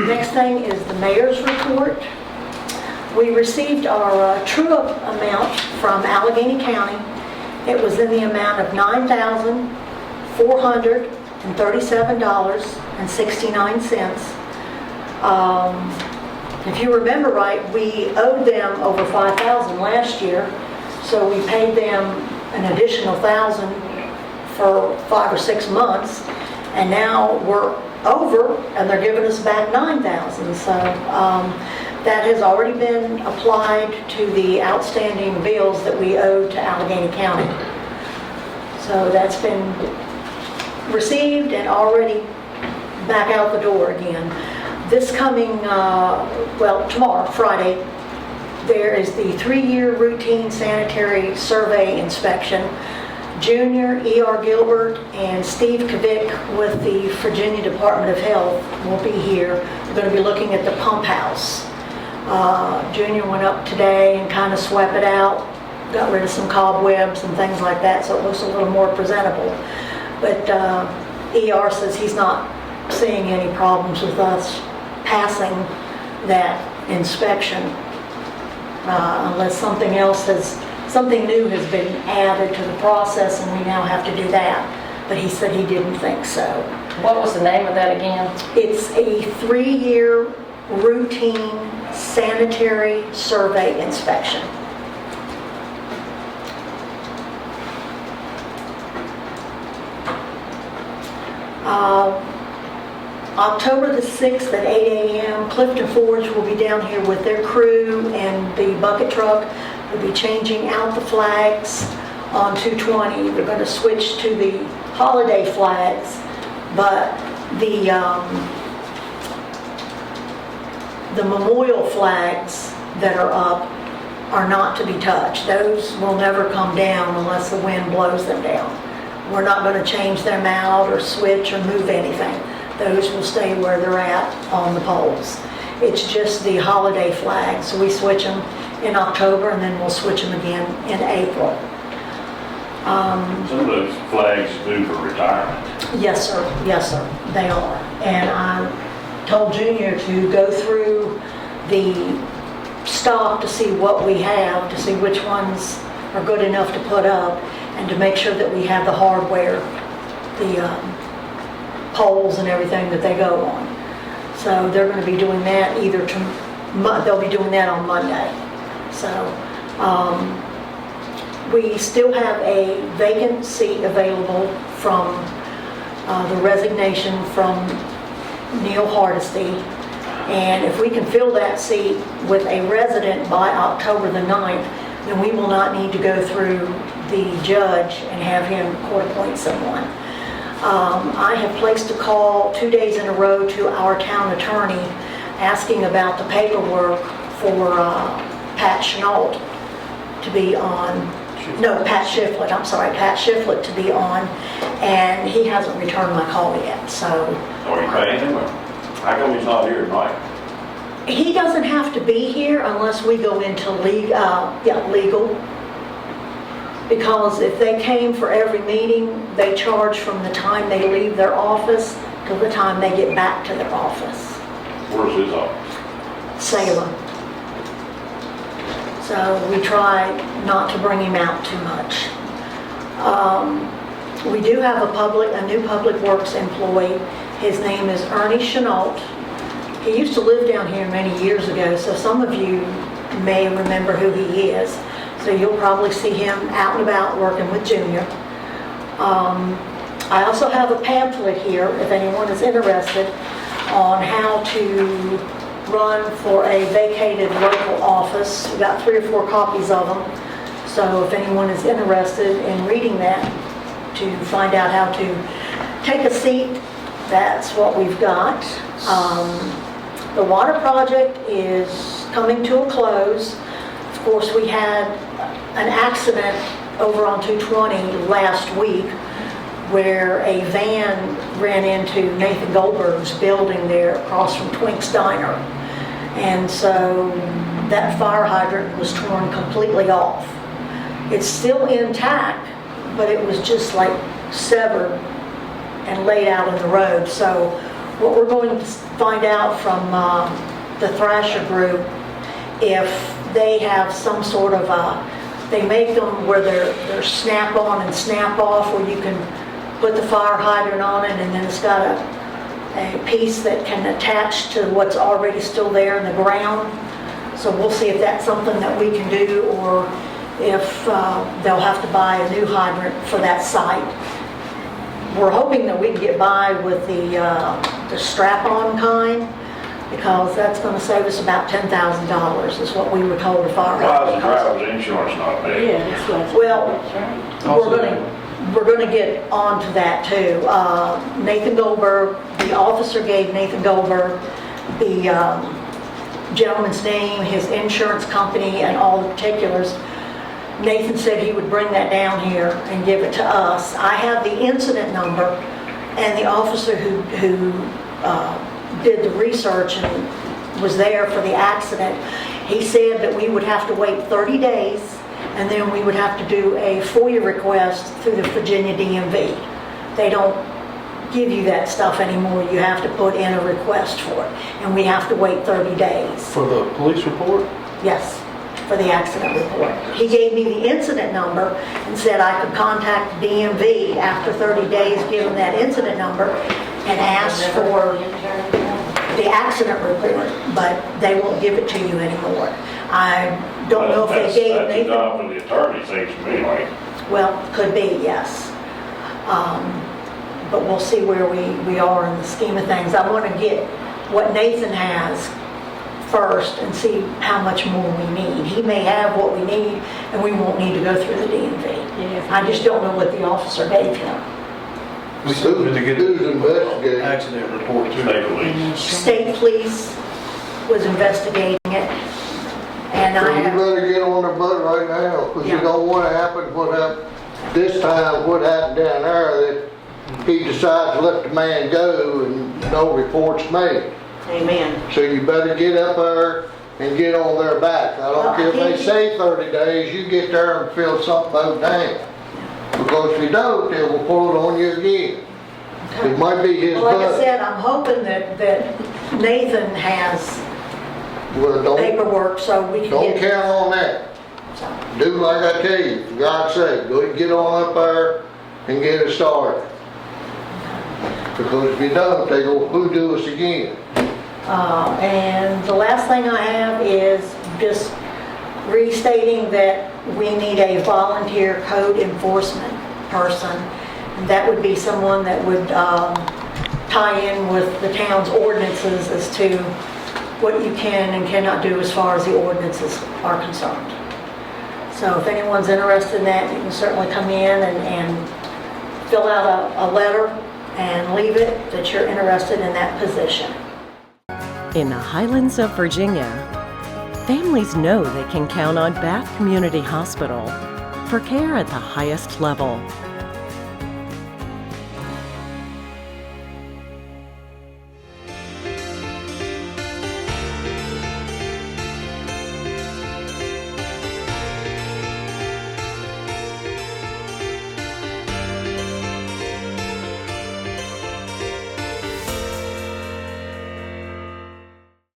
Next thing is the mayor's report. We received our true-up amount from Allegheny County. It was in the amount of $9,437.69. If you remember right, we owed them over $5,000 last year, so we paid them an additional $1,000 for 5 or 6 months, and now we're over, and they're giving us back $9,000. So that has already been applied to the outstanding bills that we owed to Allegheny County. So that's been received and already back out the door again. This coming, tomorrow, Friday, there is the 3-year routine sanitary survey inspection. Junior E.R. Gilbert and Steve Kavik with the Virginia Department of Health will be here. We're going to be looking at the pump house. Junior went up today and kind of swept it out, got rid of some cobwebs and things like that, so it looks a little more presentable. But ER says he's not seeing any problems with us passing that inspection unless something new has been added to the process and we now have to do that. But he said he didn't think so. What was the name of that again? It's a 3-year routine sanitary survey inspection. October the 6th at 8 a.m., Clifton Forge will be down here with their crew and the bucket truck. They'll be changing out the flags on 220. They're going to switch to the holiday flags, but the memorial flags that are up are not to be touched. Those will never come down unless the wind blows them down. We're not going to change them out or switch or move anything. Those will stay where they're at on the poles. It's just the holiday flags. So we switch them in October and then we'll switch them again in April. Some of those flags do for retirement. Yes, sir. Yes, sir. They are. And I told Junior to go through the stock to see what we have, to see which ones are good enough to put up, and to make sure that we have the hardware, the poles and everything that they go on. So they're going to be doing that they'll be doing that on Monday. So we still have a vacant seat available from the resignation from Neil Hardesty. And if we can fill that seat with a resident by October the 9th, then we will not need to go through the judge and have him court appoint someone. I have placed a call 2 days in a row to our town attorney asking about the paperwork for Pat Chenault to be on. No, Pat Shiflett, I'm sorry, Pat Shiflett to be on, and he hasn't returned my call yet, so. Are you paying him? How come he's not here tonight? He doesn't have to be here unless we go into legal. Because if they came for every meeting, they charge from the time they leave their office till the time they get back to their office. Where's his office? Salem. So we try not to bring him out too much. We do have a new public works employee. His name is Ernie Chenault. He used to live down here many years ago, so some of you may remember who he is. So you'll probably see him out and about working with Junior. I also have a pamphlet here, if anyone is interested, on how to run for a vacated local office. We've got 3 or 4 copies of them. So if anyone is interested in reading that to find out how to take a seat, that's what we've got. The water project is coming to a close. Of course, we had an accident over on 220 last week where a van ran into Nathan Goldberg's building there across from Twink's Diner. And so that fire hydrant was torn completely off. It's still intact, but it was just like severed and laid out in the road. So what we're going find out from the Thrasher group if they have some sort of they make them where they're snap on and snap off, where you can put the fire hydrant on it and then it's got a piece that can attach to what's already still there in the ground. So we'll see if that's something that we can do, or if they'll have to buy a new hydrant for that site. We're hoping that we can get by with the strap-on kind, because that's going to save us about $10,000 is what we were told the fire Why is hydrant the costs. driver's insurance not paid? Yeah, that's what. Well, we're going to get on to that too. Nathan Goldberg, the officer gave Nathan Goldberg the gentleman's name, his insurance company, and all the particulars. Nathan said he would bring that down here and give it to us. I have the incident number, and the officer who did the research and was there for the accident, he said that we would have to wait 30 days, and then we would have to do a FOIA request through the Virginia DMV. They don't give you that stuff anymore. You have to put in a request for it, and we have to wait 30 days. For the police report? Yes, for the accident report. He gave me the incident number and said I could contact DMV after 30 days, give them that incident number, and ask for the accident report, but they won't give it to you anymore. I don't know if they gave That's a Nathan. job for the attorney, seems to me like. Well, could be, yes. But we'll see where we are in the scheme of things. I want to get what Nathan has first and see how much more we need. He may have what we need and we won't need to go through the DMV. I just don't know what the officer gave him. We still need to get Who's investigating? accident report too. State police. State police was investigating it, and So I you have, better get on their butt right now, because Yeah. you don't want to happen what happened this time, what happened down there, that he decides to let the man go and no report's made. Amen. So you better get up there and get on their back. I don't Well, care if they he- say 30 days, you get there and fill something out down. Because if you don't, they will pull it on you again. It might be his well, like I butt. said, I'm hoping that Nathan has Well, don't paperwork so we can count get. on that. So, Do like I tell you, for God's sake, go and get on up there and get it started. Because if you don't, they go hoodoo us again. And the last thing I have is just restating that we need a volunteer code enforcement person. And that would be someone that would tie in with the town's ordinances as to what you can and cannot do as far as the ordinances are concerned. So if anyone's interested in that, you can certainly come in and fill out a letter and leave it that you're interested in that position. In the Highlands of Virginia, families know they can count on Bath Community Hospital for care at the highest level.